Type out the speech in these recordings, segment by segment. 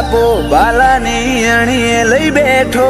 પો બાલાની અણીએ લઈ બેઠો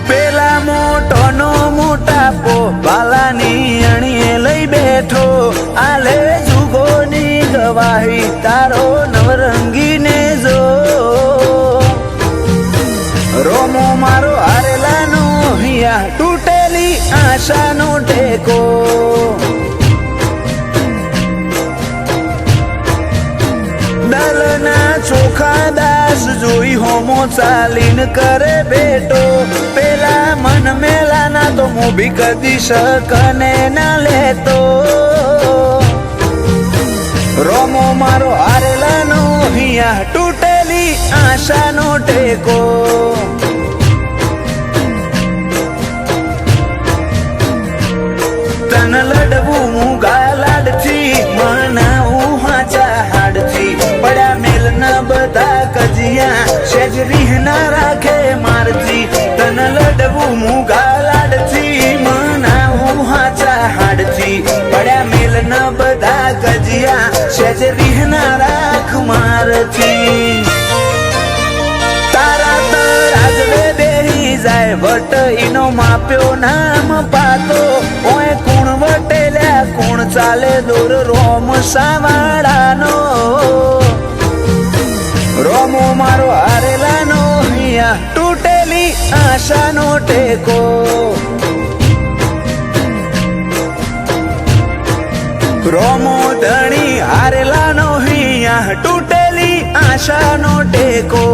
પેલા મોટોનો મોટા પો બાલાની અણીએ લઈ બેઠો આલે જુગોની ગવાહી તારો નવરંગીને જો રોમો મારો હારેલાનો હિયા તૂટેલી આશાનો ટેકો દલના ચોખા દાસ જોઈ હોમો ચાલીન કરે બેટો પેલા મન મેલાના તો મોભી કદી શકને ના લેતો રોમો મારો હારેલાનો હિયા તૂટેલી આશાનો ટેકો તન લડવું મુગા લાડથી મનાવું હાચા હાડથી પડ્યા મેલ ના બધા કજિયા સેજ રીહ ના રાખે મારથી તન લડવું મુગા લાડથી મનાવું હાચા હાડથી પડ્યા મેલ ના બધા કજિયા સેજ રીહ ના રાખ મારથી તારા તરાજવે બેહી જાય વટ ઈનો માપ્યો નામ પાતો ઓય કુણ વટેલ્યા કુણ ચાલે દોર રોમ સાવાડાનો રોમો મારો હારેલાનો હિયા તૂટેલી આશાનો ટેકો રોમો ધણી હારેલાનો હિયા તૂટેલી આશાનો ટેકો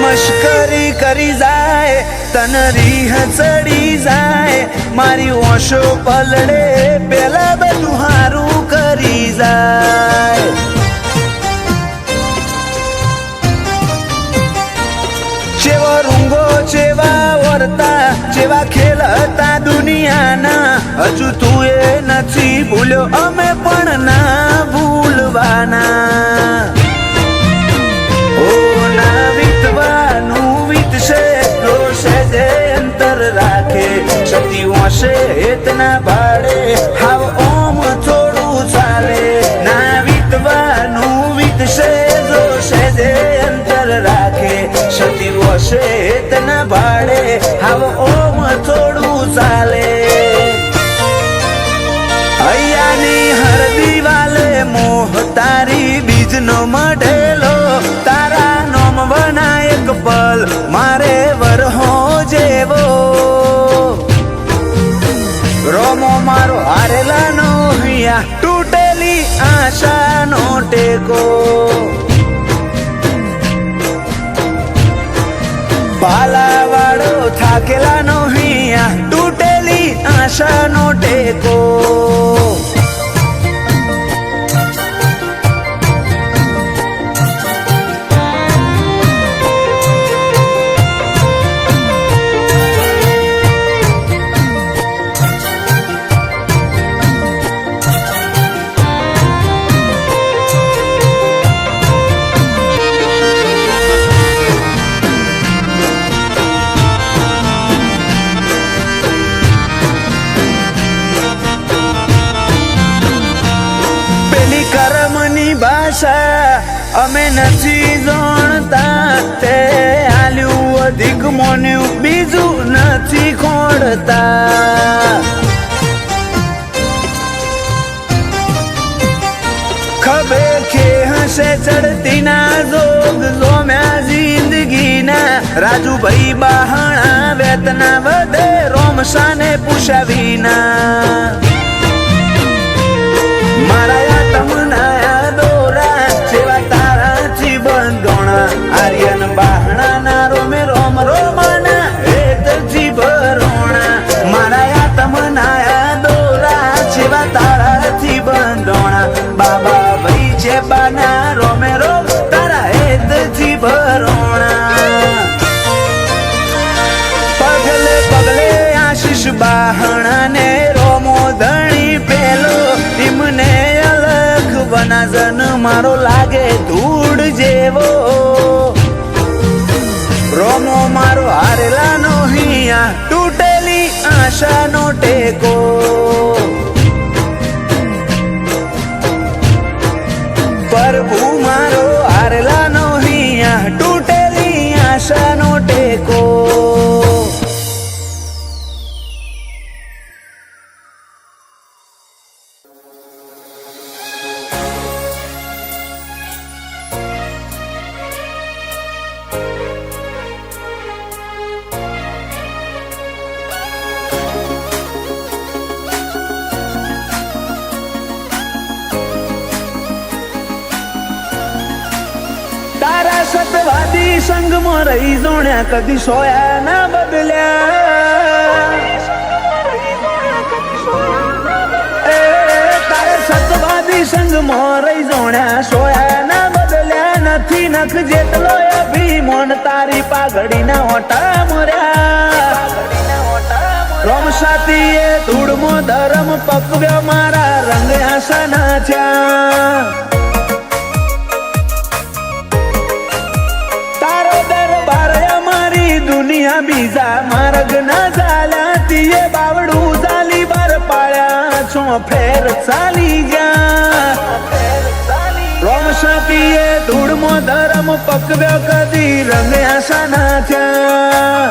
મશ્કરી કરી જાય તન રીહ ચડી જાય મારી ઓશો પલડે પેલા બધું હારું કરી જાય જેવો રૂંગો જેવા વર્તા જેવા ખેલ હતા દુનિયાના હજુ તું એ નથી ભૂલ્યો અમે પણ ના ભૂલવાના શક્તિ હેતના ભાડે હાવ ઓમ થોડું ચાલે ના વીતવાનું વીતશે જોશે જે અંતર રાખે શક્તિ વશે હેતના ભાડે હાવ ઓમ થોડું ચાલે હૈયાની હર દિવાલે મોહ તારી બીજનો મઢેલો તારા નોમ બનાય એક પલ મારે વરહો જેવો રોમો મારો હારેલાનો હિયા તૂટેલી આશાનો ટેકો પાલાવાળો થાકેલાનો હિયા તૂટેલી આશાનો ટેકો અમે નથી જાણતા તે આલ્યું અધિક મોન્યું બીજું નથી ખોડતા ખબે કે હશે ચડતી ના જોગ જોમ્યા જિંદગીના રાજુભાઈ બહાણા વેતના વધે રોમસાને પૂછ્યા વિના મારા તમના દોરા સેવા તારાથી બંધોણા આર્યન બહાણા ના રોમે રોમ રોમાના હેતથી ભરોણા મારા તમના દોરા સેવા મારો લાગે ધૂળ જેવો, રોમો મારો હારેલા નો હિયા, તૂટેલી આશાનો ટેકો. પ્રભુ મારો હારેલા નો હિયા, તૂટેલી આશાનો ટેકો. તારા સતવાદી સંગમાં રહી જોણ્યા, કદી સોયા ના બદલ્યા. તારા સતવાદી સંગમાં રહી જોણ્યા, સોયા ના બદલ્યા. નથી નખ જેટલો અભિમાન, તારી પાઘડીના ઓટા મર્યા. રોમ સાતીએ ધૂળમો ધરમ પકવ્યો, મારા રંગ આશાના થયા. દુનિયા બીજા માર્ગ ના ચાલ્યા, તીએ બાવડું ચાલી બાર પાડ્યા, છો ફેર ચાલી ગયા. રોમ સાપીએ ધૂળમો ધરમ પકવ્યો, કદી રંગ આશા ના થયા.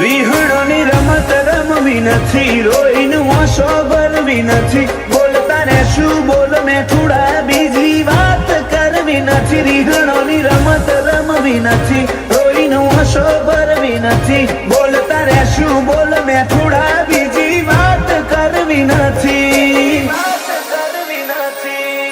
રીહણોની રમત રમવી નથી, રોઈને ઓશો ભરવી નથી. બોલતા ને શું બોલ મેં થોડા, બીજી વાત કરવી નથી. રીહણોની રમત રમવી નથી, રોઈને ઓશો ભરવી નથી. બોલતા રે શું બોલ મેં થોડા, બીજી વાત કરવી નથી.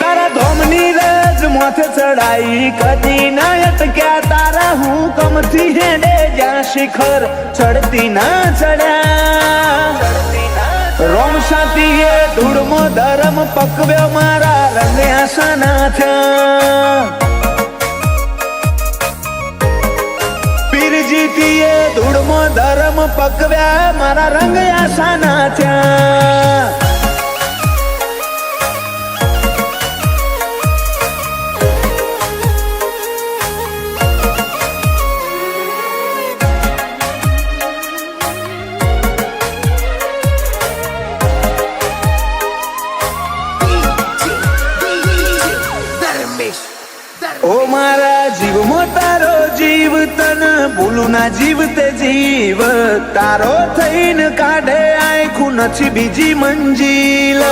તારા ધોમની રજ માથે ચડાઈ, કદી ના અટક્યા. તારા હુકમથી હેડે જ્યાં શિખર ચડતી ના ચડ્યા. રોમ સાતીએ ધૂળમો ધરમ પકવ્યો, મારા રંગ આશા ના થયા. પીરજીતીએ ધૂળમો ધરમ પકવ્યા, મારા રંગ આશા ના થયા. ઓ મારા જીવમાં તારો જીવ, તન ભૂલું ના જીવ તે જીવ. તારો થઈને કાઢે આખું નથી બીજી મંજિલ.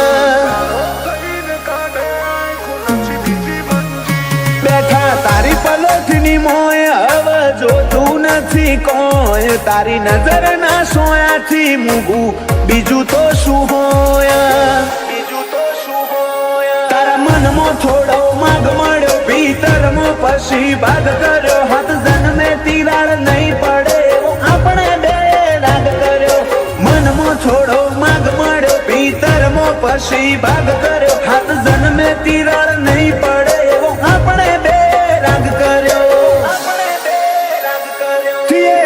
બેઠા તારી પલોઠની મોય, હવે જોતું નથી કોઈ. તારી નજર ના સોયાથી મૂગું, બીજું તો શું હોય. તારા મનમાં થોડો માગ મળ્યો, ભીતરમાં પછી ભાગ કર્યો. હાથ જન્મે તિરાડ નહીં પડે, આપણે બે રાગ કર્યો. મનમાં થોડો માગ મળ્યો, ભીતરમાં પછી ભાગ કર્યો. હાથ જન્મે તિરાડ નહીં પડે, આપણે બે રાગ કર્યો.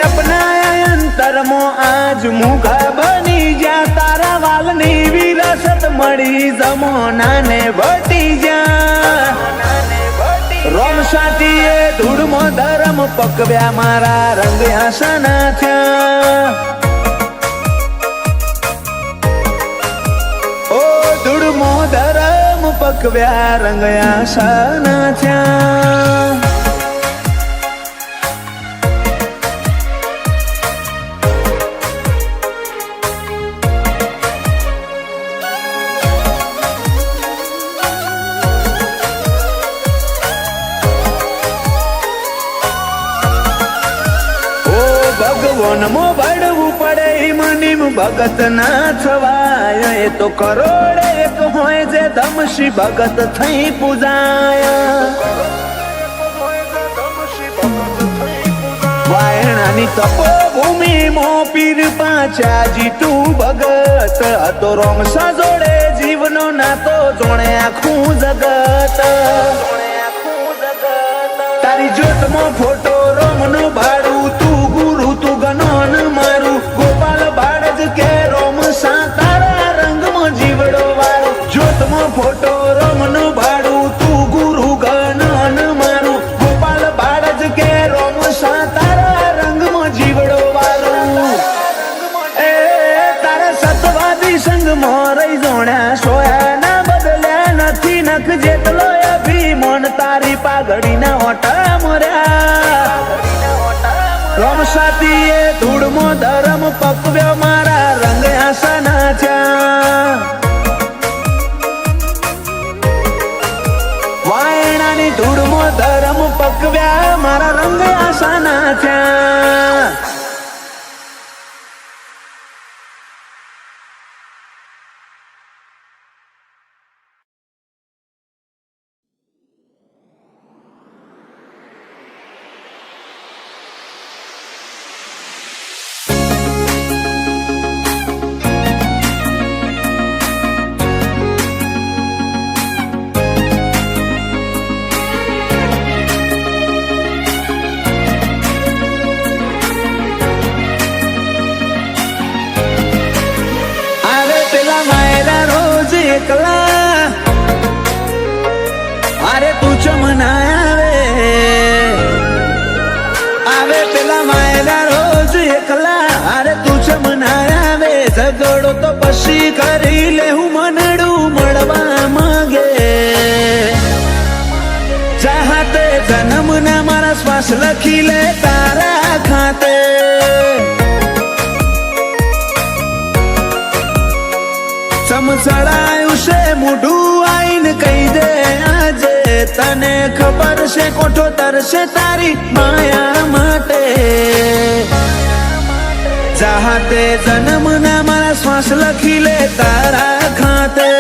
અપનાયા અંતરમાં આજ મુખા બની જા. તારા વાલની વિરાસત મળી, જમોનાને વટી જા. રોમ સાતીએ ધૂળમો ધરમ પકવ્યા, મારા રંગ આશા ના થયા. ઓ ધૂળમો ધરમ પકવ્યા, રંગ આશા ના થયા. ભગવાનમાં ભળવું પડે, મનીમ ભગત ના થવાય. એ તો કરોડે એક હોય જે ધમશી ભગત થઈ પૂજાય. વાયણાની તપોભૂમિ મો પીર પાછા જીતું ભગત. હતો રોમ સાજોડે જીવનો નાતો, જોણે આખું જગત. તારી જ્યોતમાં ફોટો રોમનો ભાડું, તું ગુરુ તું ગનોન મારું. ગોપાલ બાળજ કે રોમ સા, તારા રંગમાં જીવડો વાળો. રોમ સાતીએ ધૂળમો ધરમ પકવ્યો મારા રંગ આસાના થયા વાયણાની ધૂળમો ધરમ પકવ્યા મારા રંગ આસાના થયા એકલા અરે તું ચમના આવે પેલા માયરા રોજ એકલા અરે તું ચમના આવે ઝઘડો તો પછી કરી લે હું મનડું મળવા માંગે ચાહતે જન્મના મારા શ્વાસ લખી લે તારા ખાતે સમસળાયું છે મોઢું આઈને કહી દે આજે તને ખબર છે કોઠો તરશે તારી માયા માટે ચાહતે જન્મના મારા શ્વાસ લખી લે તારા ખાતે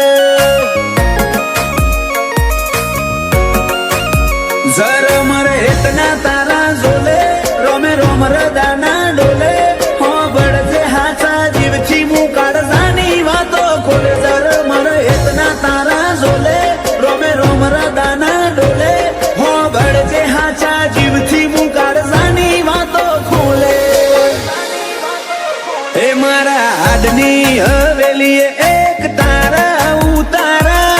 જર મરે ઇતના તારા ઝોલે રોમે રોમ રદાના ડોલે હો બળજે હાચા જીવથી મું કાઢવાની વાતો ખોલે જર મરે ઇતના તારા ઝોલે રોમે રોમ રદાના ડોલે હો બળજે હાચા જીવથી મું કાઢવાની વાતો ખોલે એ મારા હાડની હવેલીએ એક તારા ઉતારા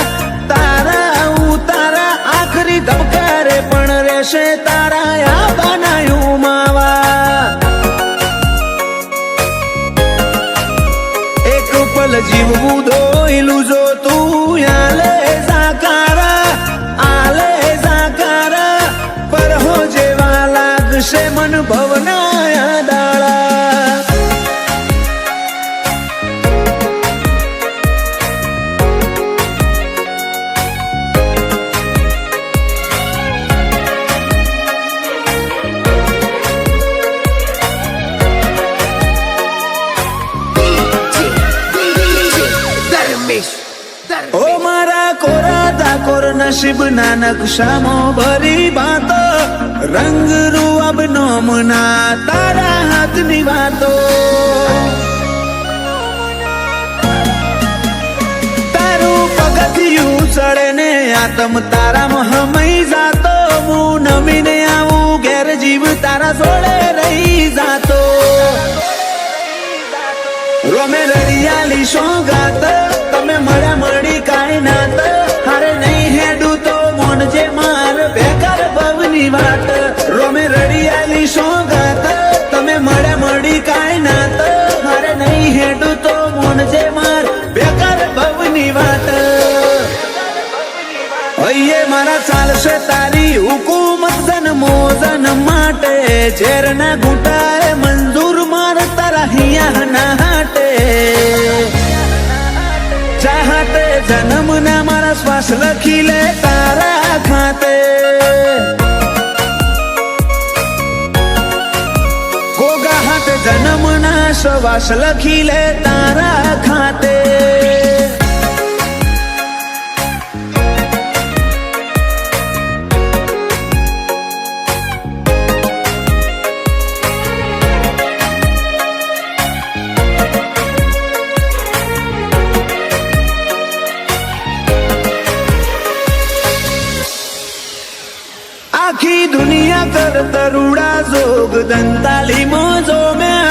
તારા ઉતારા આખરી ધબકારે પણ રહેશે તારા આ બનાયું માવા એક પલ જીવવું દોયલું જો તું આલે જાકારા પર હો જેવા લાગશે મન ભવના દાળા ઓ મારા કોરા ધાકોર નસીબના નકશામાં ભરી બાતો રંગ રૂઅબ નોમના તારા હાથની વાતો તારું પગથિયું ચડે ને આતમ તારામાં હમઈ જાતો હું નમીને આવું ઘેર જીવ તારા જોડે રહી જાતો રોમે રડિયાલી સોગાત તમે મળ્યા મળી કાંઈ નાત હારે નહીં હેડું તો મોનજે માર બેકાર ભવની વાત રોમે રડિયાલી સોગાત તમે મળ્યા મળી કાંઈ નાત હારે નહીં હેડું તો મોનજે માર બેકાર ભવની વાત હૈયે મારા ચાલશે તારી હુકુમત જન્મો જન્મ માટે ઝેરના ઘૂંટાએ મંજૂર માર તારા હિયા ના હાટે ચાહતે જન્મના મારા શ્વાસ લખી લે તારા ખાતે ગોગા હાથે જન્મના શ્વાસ લખી લે તારા ખાતે આખી દુનિયા કર તરુડા જોગ દંતાલી મોજો મેં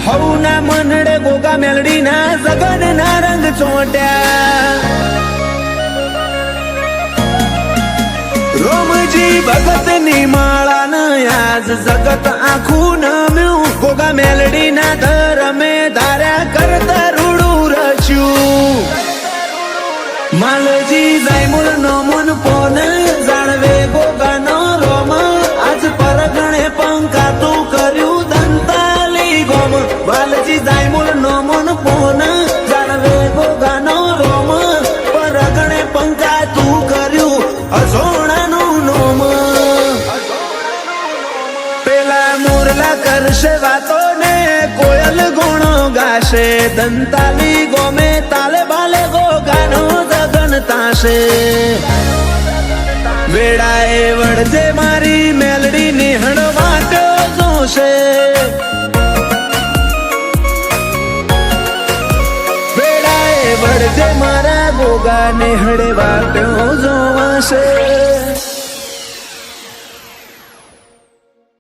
હવના મનડે ગોગા મેલડી ના જગન ના રંગ ચોટ્યા રોમજી ભગત ની માળા ન આજ જગત આખું નમ્યું ગોગા મેલડી ના ધરમે ધાર્યા કર તરુડું રચ્યું માલજી જાય મૂળ નો મુન પોન જાણવે ગોગા નો રોમ આજ પરગણે પંકાતું કર્યું મોરલા કરશે વાતો ને કોયલ ગુણો ગાશે દંતાલી ગોમે તાલે બાલે ગોગાનો જગન તાશે વેળાએ વળજે મારી મેલડી નિહળ વાટો જોશે વેળાએ વળજે મારા ગોગા નિહળ વાટો જોવાશે